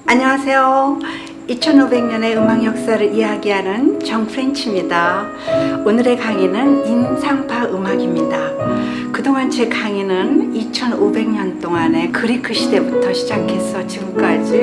안녕하세요. 2500년의 음악 역사를 이야기하는 정프렌치입니다. 오늘의 강의는 인상파 음악입니다. 그동안 제 강의는 2500년 동안의 그리크 시대부터 시작해서 지금까지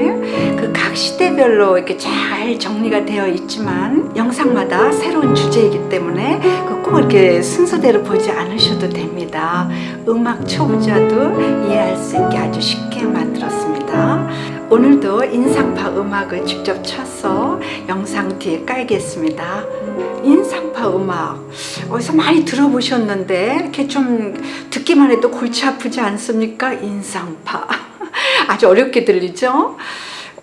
그 각 시대별로 이렇게 잘 정리가 되어 있지만 영상마다 새로운 주제이기 때문에 꼭 이렇게 순서대로 보지 않으셔도 됩니다. 음악 초보자도 이해할 수 있게 아주 쉽게 만들었습니다. 오늘도 인상파 음악을 직접 쳐서 영상 뒤에 깔겠습니다. 인상파 음악 어디서 많이 들어보셨는데 이렇게 좀 듣기만 해도 골치 아프지 않습니까? 인상파 아주 어렵게 들리죠?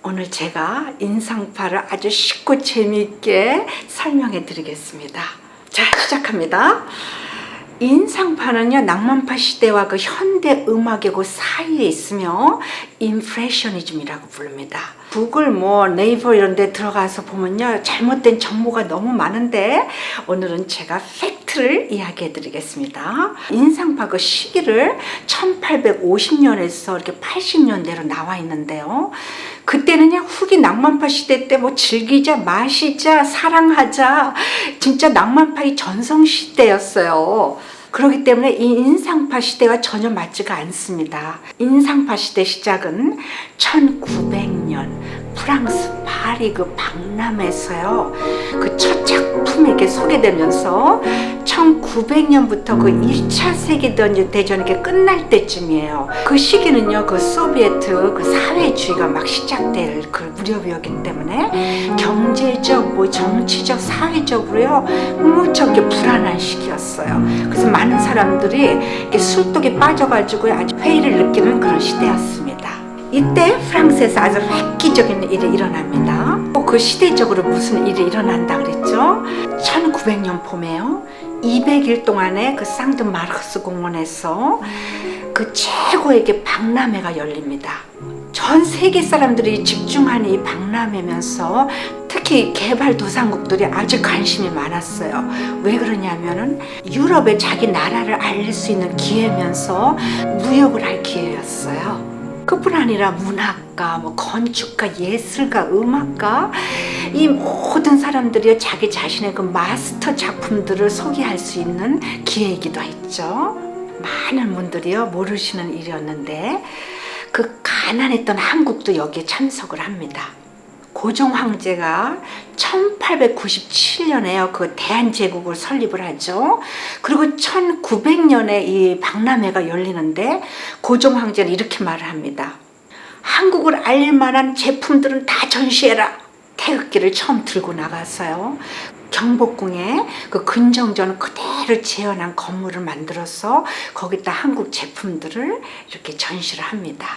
오늘 제가 인상파를 아주 쉽고 재미있게 설명해 드리겠습니다. 자, 시작합니다. 인상파는요, 낭만파 시대와 그 현대 음악의 그 사이에 있으며 임프레셔니즘이라고 부릅니다. 구글 네이버 이런 데 들어가서 보면요, 잘못된 정보가 너무 많은데 오늘은 제가 팩트를 이야기해 드리겠습니다. 인상파 그 시기를 1850년에서 이렇게 80년대로 나와 있는데요. 그때는요, 후기 낭만파 시대 때 즐기자, 마시자, 사랑하자, 진짜 낭만파의 전성 시대였어요. 그렇기 때문에 이 인상파 시대와 전혀 맞지가 않습니다. 인상파 시대 시작은 1900년 프랑스 파리 그 박람회에서요, 그 첫 작품이 이렇게 소개되면서 1900년부터 그 1차 세계대전이 이렇게 끝날 때쯤이에요. 그 시기는요, 그 소비에트 그 사회주의가 막 시작될 그 무렵이었기 때문에 경제적, 정치적, 사회적으로요, 무척 불안한 시기였어요. 그래서 많은 사람들이 이렇게 술독에 빠져가지고 아주 회의를 느끼는 그런 시대였습니다. 이때 프랑스에서 아주 획기적인 일이 일어납니다. 그 시대적으로 무슨 일이 일어난다 그랬죠? 1900년 봄에요, 200일 동안의 그 상드 마르크스 공원에서 그 최고의 박람회가 열립니다. 전 세계 사람들이 집중하는 이 박람회면서 특히 개발도상국들이 아주 관심이 많았어요. 왜 그러냐면은 유럽에 자기 나라를 알릴 수 있는 기회면서 무역을 할 기회였어요. 그뿐 아니라 문학가, 건축가, 예술가, 음악가, 이 모든 사람들이 자기 자신의 그 마스터 작품들을 소개할 수 있는 기회이기도 했죠. 많은 분들이요, 모르시는 일이었는데 그 가난했던 한국도 여기에 참석을 합니다. 고종 황제가 1897년에 그 대한제국을 설립을 하죠. 그리고 1900년에 이 박람회가 열리는데 고종 황제는 이렇게 말을 합니다. 한국을 알릴 만한 제품들은 다 전시해라. 태극기를 처음 들고 나가서요, 경복궁에 그 근정전 그대로 재현한 건물을 만들어서 거기다 한국 제품들을 이렇게 전시를 합니다.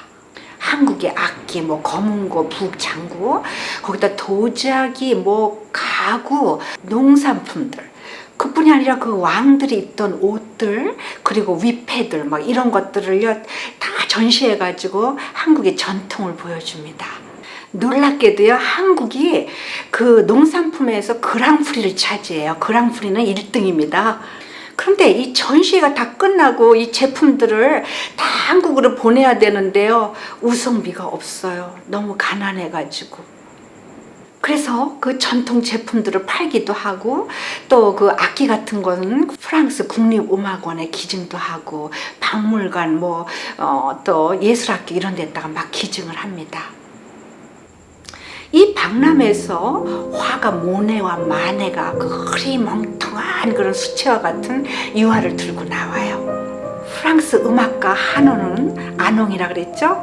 한국의 악기, 검은고, 북장구, 거기다 도자기, 가구, 농산품들, 그뿐이 아니라 그 왕들이 입던 옷들, 그리고 위패들, 이런 것들을요, 다 전시해가지고 한국의 전통을 보여줍니다. 놀랍게도요, 한국이 그 농산품에서 그랑프리를 차지해요. 그랑프리는 1등입니다. 그런데 이 전시회가 다 끝나고 이 제품들을 다 한국으로 보내야 되는데요, 우송비가 없어요. 너무 가난해가지고. 그래서 그 전통 제품들을 팔기도 하고, 또 그 악기 같은 거는 프랑스 국립음악원에 기증도 하고, 박물관, 또 예술학교 이런 데다가 막 기증을 합니다. 이 박람회에서 화가 모네와 마네가 그 흐리멍텅한 그런 수채화 같은 유화를 들고 나와요. 프랑스 음악가 아농이라 그랬죠?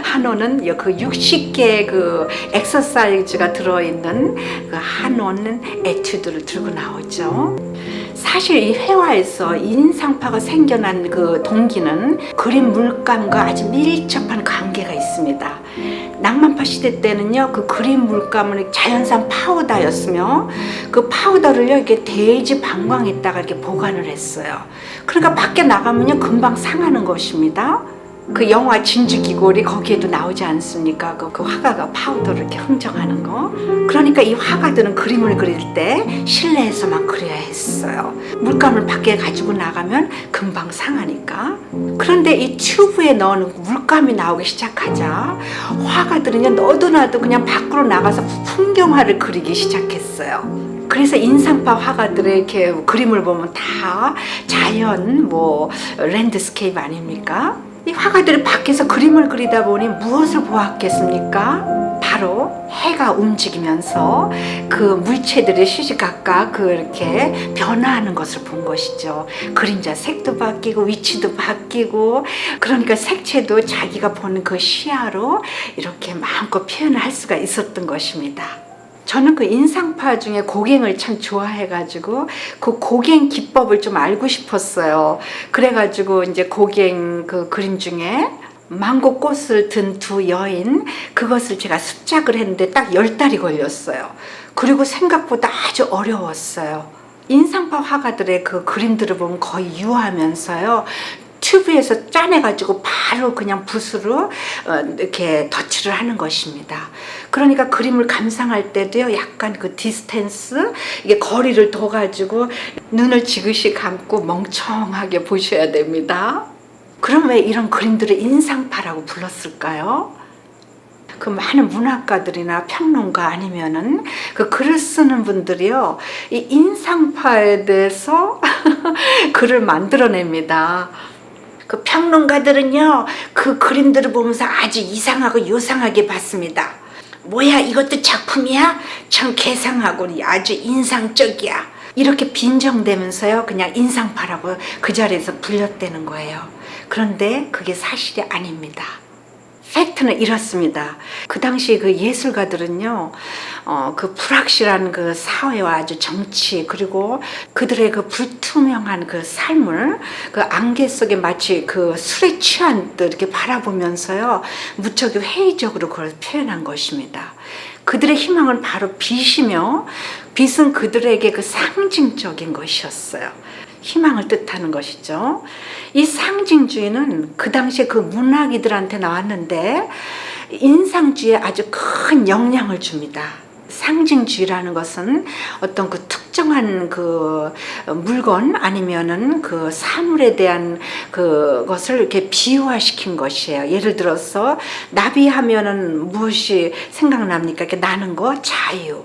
하노는 그 60개의 그 엑서사이즈가 들어있는 그 하노는 에튜드를 들고 나오죠. 사실 이 회화에서 인상파가 생겨난 그 동기는 그림 물감과 아주 밀접한 관계가 있습니다. 낭만파 시대 때는요, 그 그림 물감은 자연산 파우더였으며 그 파우더를요, 이렇게 대지 방광에다가 이렇게 보관을 했어요. 그러니까 밖에 나가면요, 금방 상하는 것입니다. 그 영화 진주귀골이 거기에도 나오지 않습니까? 그 화가가 파우더를 이렇게 흥정하는 거. 그러니까 이 화가들은 그림을 그릴 때 실내에서만 그려야 했어요. 물감을 밖에 가지고 나가면 금방 상하니까. 그런데 이 튜브에 넣은 물감이 나오기 시작하자 화가들은요 너도 나도 그냥 밖으로 나가서 풍경화를 그리기 시작했어요. 그래서 인상파 화가들의 이렇게 그림을 보면 다 자연, 랜드스케이프 아닙니까? 이 화가들이 밖에서 그림을 그리다 보니 무엇을 보았겠습니까? 바로 해가 움직이면서 그 물체들의 시시각각 그렇게 변화하는 것을 본 것이죠. 그림자 색도 바뀌고 위치도 바뀌고, 그러니까 색채도 자기가 보는 그 시야로 이렇게 마음껏 표현을 할 수가 있었던 것입니다. 저는 그 인상파 중에 고갱을 참 좋아해가지고 그 고갱 기법을 좀 알고 싶었어요. 그래가지고 이제 고갱 그 그림 중에 망고 꽃을 든 두 여인, 그것을 제가 습작을 했는데 딱 10달이 걸렸어요. 그리고 생각보다 아주 어려웠어요. 인상파 화가들의 그 그림들을 보면 거의 유하면서요, 튜브에서 짜내가지고 바로 그냥 붓으로 이렇게 덧칠을 하는 것입니다. 그러니까 그림을 감상할 때도요, 약간 그 디스텐스, 이게 거리를 둬가지고 눈을 지그시 감고 멍청하게 보셔야 됩니다. 그럼 왜 이런 그림들을 인상파라고 불렀을까요? 그 많은 문학가들이나 평론가 아니면은 그 글을 쓰는 분들이요, 이 인상파에 대해서 글을 만들어냅니다. 그 평론가들은요, 그 그림들을 보면서 아주 이상하고 요상하게 봤습니다. 뭐야, 이것도 작품이야? 참 개상하고 아주 인상적이야. 이렇게 빈정대면서요, 그냥 인상파라고 그 자리에서 불렸대는 거예요. 그런데 그게 사실이 아닙니다. 팩트는 이렇습니다. 그 당시 그 예술가들은요, 그 불확실한 그 사회와 아주 정치, 그리고 그들의 그 불투명한 그 삶을 그 안개 속에 마치 그 술에 취한 듯 이렇게 바라보면서요, 무척 회의적으로 그걸 표현한 것입니다. 그들의 희망은 바로 빛이며, 빛은 그들에게 그 상징적인 것이었어요. 희망을 뜻하는 것이죠. 이 상징주의는 그 당시에 그 문학이들한테 나왔는데 인상주의에 아주 큰 영향을 줍니다. 상징주의라는 것은 어떤 그 특정한 그 물건 아니면은 그 사물에 대한 그것을 이렇게 비유화시킨 것이에요. 예를 들어서 나비하면은 무엇이 생각납니까? 이렇게 나는 거, 자유.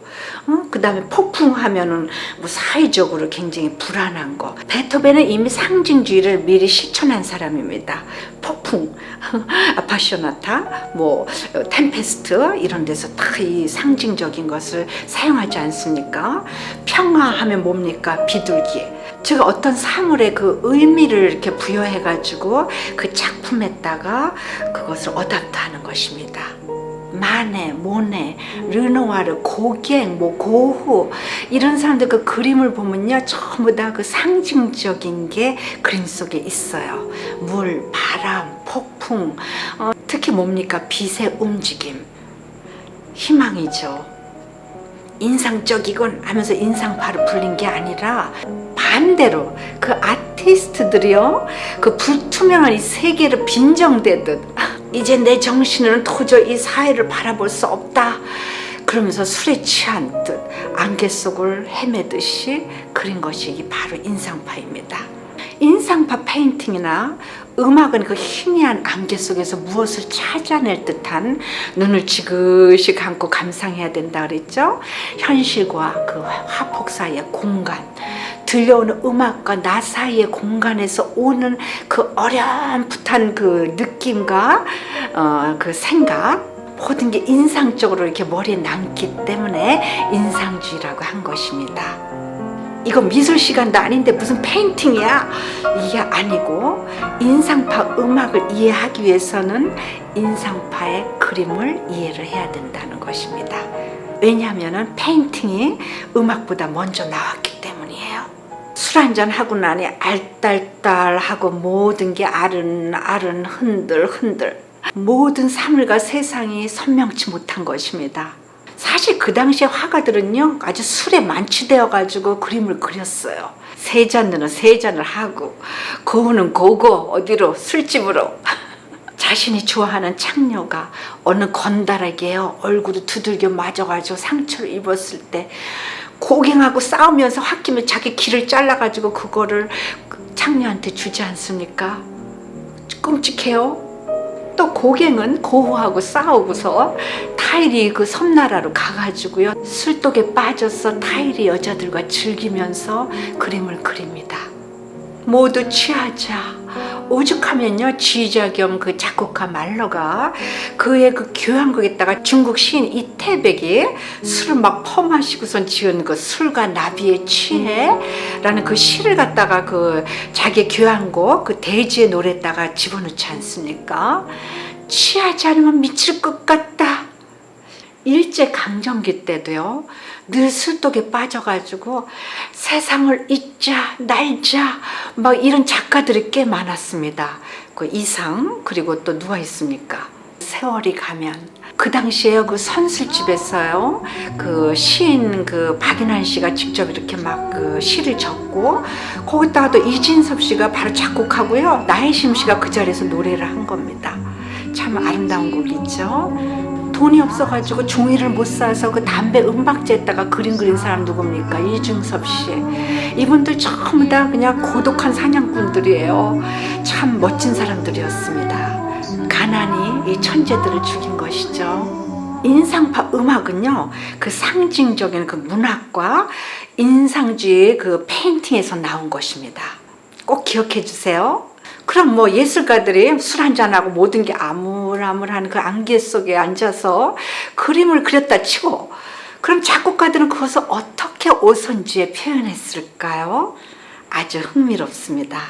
그 다음에 폭풍하면은 뭐 사회적으로 굉장히 불안한 거. 베토벤은 이미 상징주의를 미리 실천한 사람입니다. 폭풍, 아파쇼나타, 템페스트 이런 데서 다 이 상징적인 것을 사용하지 않습니까? 평화하면 뭡니까? 비둘기. 즉 어떤 사물의 그 의미를 이렇게 부여해가지고 그 작품에다가 그것을 어답트하는 것입니다. 마네, 모네, 르누아르, 고갱, 고흐 이런 사람들 그 그림을 보면요, 전부 다 그 상징적인 게 그림 속에 있어요. 물, 바람, 폭풍, 특히 뭡니까? 빛의 움직임, 희망이죠. 인상적이군 하면서 인상파로 불린 게 아니라 반대로 그 아티스트들이요, 그 불투명한 이 세계를 빈정대듯 이제 내 정신은 도저히 이 사회를 바라볼 수 없다 그러면서 술에 취한 듯 안개 속을 헤매듯이 그린 것이 바로 인상파입니다. 인상파 페인팅이나 음악은 그 희미한 안개 속에서 무엇을 찾아낼 듯한 눈을 지그시 감고 감상해야 된다 그랬죠. 현실과 그 화폭 사이의 공간, 들려오는 음악과 나 사이의 공간에서 오는 그 어렴풋한 그 느낌과 그 생각, 모든 게 인상적으로 이렇게 머리에 남기 때문에 인상주의라고 한 것입니다. 이거 미술 시간도 아닌데 무슨 페인팅이야? 이게 아니고, 인상파 음악을 이해하기 위해서는 인상파의 그림을 이해를 해야 된다는 것입니다. 왜냐하면 페인팅이 음악보다 먼저 나왔기 때문이에요. 술 한잔 하고 나니 알딸딸하고 모든 게 아른아른 흔들흔들, 모든 사물과 세상이 선명치 못한 것입니다. 사실 그 당시에 화가들은요, 아주 술에 만취되어 가지고 그림을 그렸어요. 세 잔들은 세 잔을 하고, 고우는 고고 어디로? 술집으로. 자신이 좋아하는 창녀가 어느 건달에게 얼굴을 두들겨 맞아가지고 상처를 입었을 때 고갱하고 싸우면서 홧김에 자기 귀를 잘라가지고 그거를 창녀한테 주지 않습니까? 끔찍해요. 또 고갱은 고우하고 싸우고서 타일이 그 섬나라로 가가지고요, 술독에 빠져서 타일이 여자들과 즐기면서 그림을 그립니다. 모두 취하자. 오죽하면요, 지휘자 겸 그 작곡가 말러가 그의 그 교향곡에다가 중국 시인 이태백이 술을 막 퍼마시고선 지은 그 술과 나비에 취해 라는 그 시를 갖다가 그 자기 교향곡 그 대지의 노래에다가 집어넣지 않습니까? 취하지 않으면 미칠 것 같다. 일제 강점기 때도요, 늘 술독에 빠져가지고 세상을 잊자, 날자 막 이런 작가들이 꽤 많았습니다. 그 이상, 그리고 또 누가 있습니까? 세월이 가면 그 당시에 그 선술집에서요, 그 시인 그 박인환 씨가 직접 이렇게 막 그 시를 적고, 거기다가 또 이진섭 씨가 바로 작곡하고요, 나혜심 씨가 그 자리에서 노래를 한 겁니다. 참 아름다운 곡이죠. 돈이 없어가지고 종이를 못 사서 그 담배 은박지에다가 그림 그린 사람 누굽니까? 이중섭 씨. 이분들 전부 다 그냥 고독한 사냥꾼들이에요. 참 멋진 사람들이었습니다. 가난이 이 천재들을 죽인 것이죠. 인상파 음악은요, 그 상징적인 그 문학과 인상주의 그 페인팅에서 나온 것입니다. 꼭 기억해 주세요. 그럼 뭐 예술가들이 술 한잔하고 모든 게 아물아물한 그 안개 속에 앉아서 그림을 그렸다 치고, 그럼 작곡가들은 그것을 어떻게 오선지에 표현했을까요? 아주 흥미롭습니다.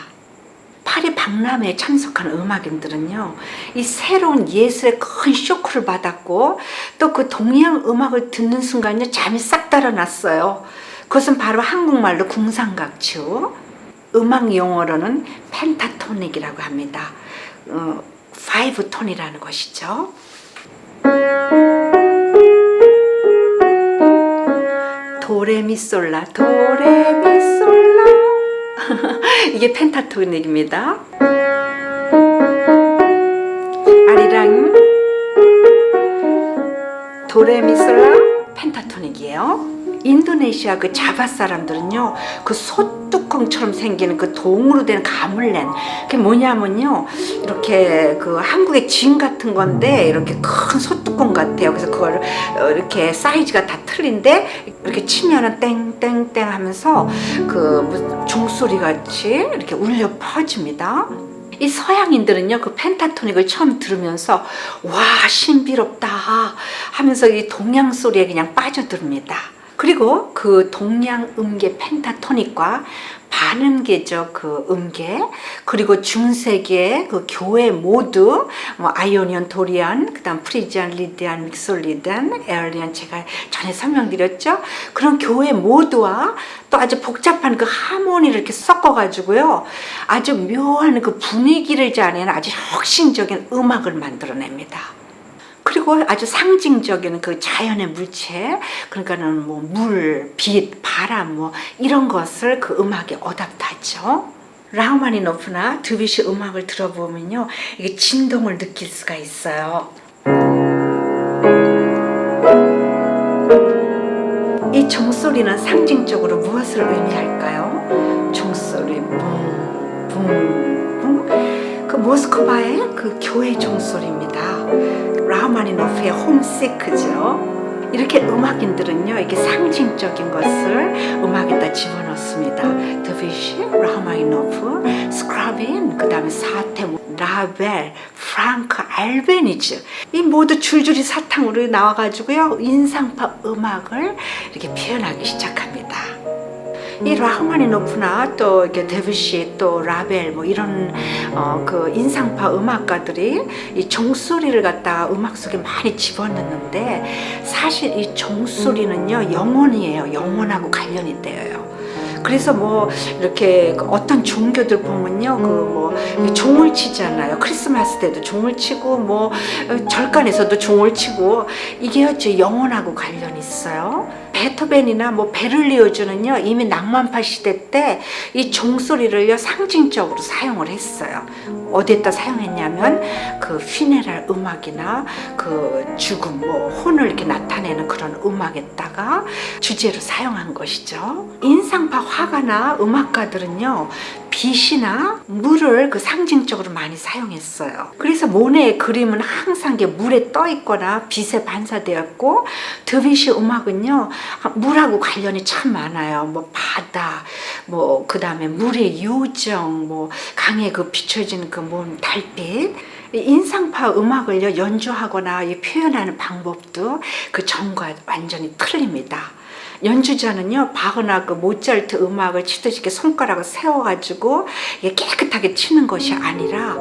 파리 박람회에 참석한 음악인들은요, 이 새로운 예술의 큰 쇼크를 받았고, 또 그 동양 음악을 듣는 순간에 잠이 싹 달아났어요. 그것은 바로 한국말로 궁상각취, 음악 용어로는 펜타토닉이라고 합니다. 5톤이라는 것이죠. 도레미솔라 도레미솔라 이게 펜타토닉입니다. 아리랑 도레미솔라 펜타토닉이에요. 인도네시아 그 자바 사람들은요, 그 소뚜껑처럼 생기는 그 동으로 된 가물렌, 그게 뭐냐면요, 이렇게 그 한국의 진 같은 건데 이렇게 큰 소뚜껑 같아요. 그래서 그걸 이렇게 사이즈가 다 틀린데 이렇게 치면은 땡땡땡 하면서 그 종소리 같이 이렇게 울려 퍼집니다. 이 서양인들은요, 그 펜타토닉을 처음 들으면서 와, 신비롭다 하면서 이 동양 소리에 그냥 빠져듭니다. 그리고 그 동양 음계 펜타토닉과 반음계적 그 음계, 그리고 중세계 그 교회 모두 뭐 아이오니언, 도리안, 그다음 프리지안, 리디안, 믹솔리단, 에얼리안, 제가 전에 설명드렸죠. 그런 교회 모두와 또 아주 복잡한 그 하모니를 이렇게 섞어가지고요, 아주 묘한 그 분위기를 자내는 아주 혁신적인 음악을 만들어냅니다. 그리고 아주 상징적인 그 자연의 물체, 그러니까는 뭐 물, 빛, 바람 뭐 이런 것을 그 음악에 어답트하죠. 라흐마니노프나 드뷔시 음악을 들어보면요, 이게 진동을 느낄 수가 있어요. 이 종소리는 상징적으로 무엇을 의미할까요? 종소리, 붕, 붕, 붕. 그 모스크바의 그 교회 종소리입니다. 라흐마니노프의 홈시크죠. 이렇게 음악인들은요, 이게 상징적인 것을 음악에다 집어넣습니다. 드뷔시, 라흐마니노프, 스크라빈, 그 다음에 사테, 라벨, 프랑크, 알베니즈, 이 모두 줄줄이 사탕으로 나와가지고요, 인상파 음악을 이렇게 표현하기 시작합니다. 이 라흐마니노프나 또 이렇게 데뷔시, 또 라벨 뭐 이런 그 인상파 음악가들이 이 종소리를 갖다가 음악 속에 많이 집어넣는데, 사실 이 종소리는요, 영혼이에요. 영혼하고 관련이 돼요. 그래서 뭐 이렇게 어떤 종교들 보면요, 그 뭐 종을 치잖아요. 크리스마스 때도 종을 치고, 뭐 절간에서도 종을 치고, 이게 영혼하고 관련이 있어요. 베토벤이나 뭐 베를리오즈는요 이미 낭만파 시대 때 이 종소리를요 상징적으로 사용을 했어요. 어디에다 사용했냐면 그 피네랄 음악이나 그 죽음, 뭐 혼을 이렇게 나타내는 그런 음악에다가 주제로 사용한 것이죠. 인상파 화가나 음악가들은요 빛이나 물을 그 상징적으로 많이 사용했어요. 그래서 모네의 그림은 항상 물에 떠 있거나 빛에 반사되었고, 드뷔시 음악은요 물하고 관련이 참 많아요. 뭐 바다, 뭐 그 다음에 물의 요정, 뭐 강에 그 비춰지는 그 먼 달빛. 인상파 음악을요 연주하거나 표현하는 방법도 그 전과 완전히 틀립니다. 연주자는요 바흐나 그 모차르트 음악을 치듯이 이렇게 손가락을 세워가지고 깨끗하게 치는 것이 아니라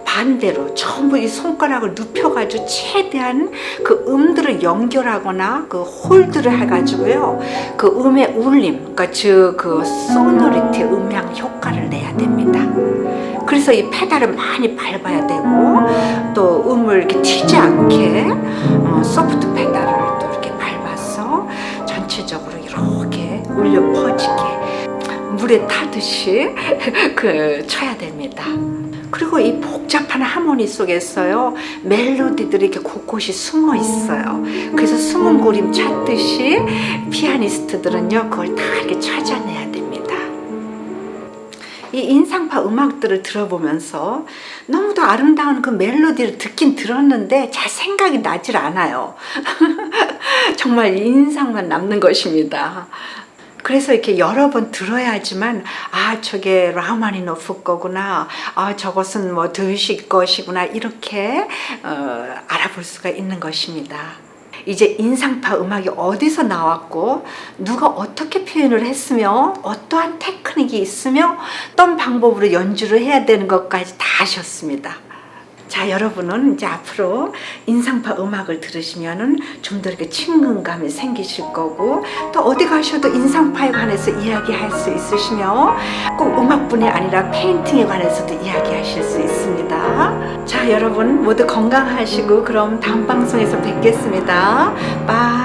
반대로 전부 이 손가락을 눕혀가지고 최대한 그 음들을 연결하거나 그 홀드를 해가지고요 그 음의 울림, 그러니까 즉 그 소노리티 음향 효과를 내야 됩니다. 그래서 이 페달을 많이 밟아야 되고, 또 음을 이렇게 튀지 않게 소프트 페달을 또 이렇게 밟아서 전체적으로 이렇게 울려 퍼지게 물에 타듯이 쳐야 됩니다. 그리고 이 복잡한 하모니 속에서요 멜로디들이 이렇게 곳곳이 숨어 있어요. 그래서 숨은 그림 찾듯이 피아니스트들은요 그걸 다 이렇게 찾아내야 됩니다. 이 인상파 음악들을 들어보면서 너무도 아름다운 그 멜로디를 듣긴 들었는데 잘 생각이 나질 않아요. 정말 인상만 남는 것입니다. 그래서 이렇게 여러 번 들어야지만 저게 라흐마니노프 거구나, 저것은 뭐 드뷔시 것이구나, 이렇게 알아볼 수가 있는 것입니다. 이제 인상파 음악이 어디서 나왔고 누가 어떻게 표현을 했으며 어떠한 테크닉이 있으며 어떤 방법으로 연주를 해야 되는 것까지 다 아셨습니다. 자, 여러분은 이제 앞으로 인상파 음악을 들으시면은 좀 더 이렇게 친근감이 생기실 거고, 또 어디 가셔도 인상파에 관해서 이야기할 수 있으시며, 꼭 음악뿐이 아니라 페인팅에 관해서도 이야기하실 수 있습니다. 자, 여러분 모두 건강하시고 그럼 다음 방송에서 뵙겠습니다. 빠이.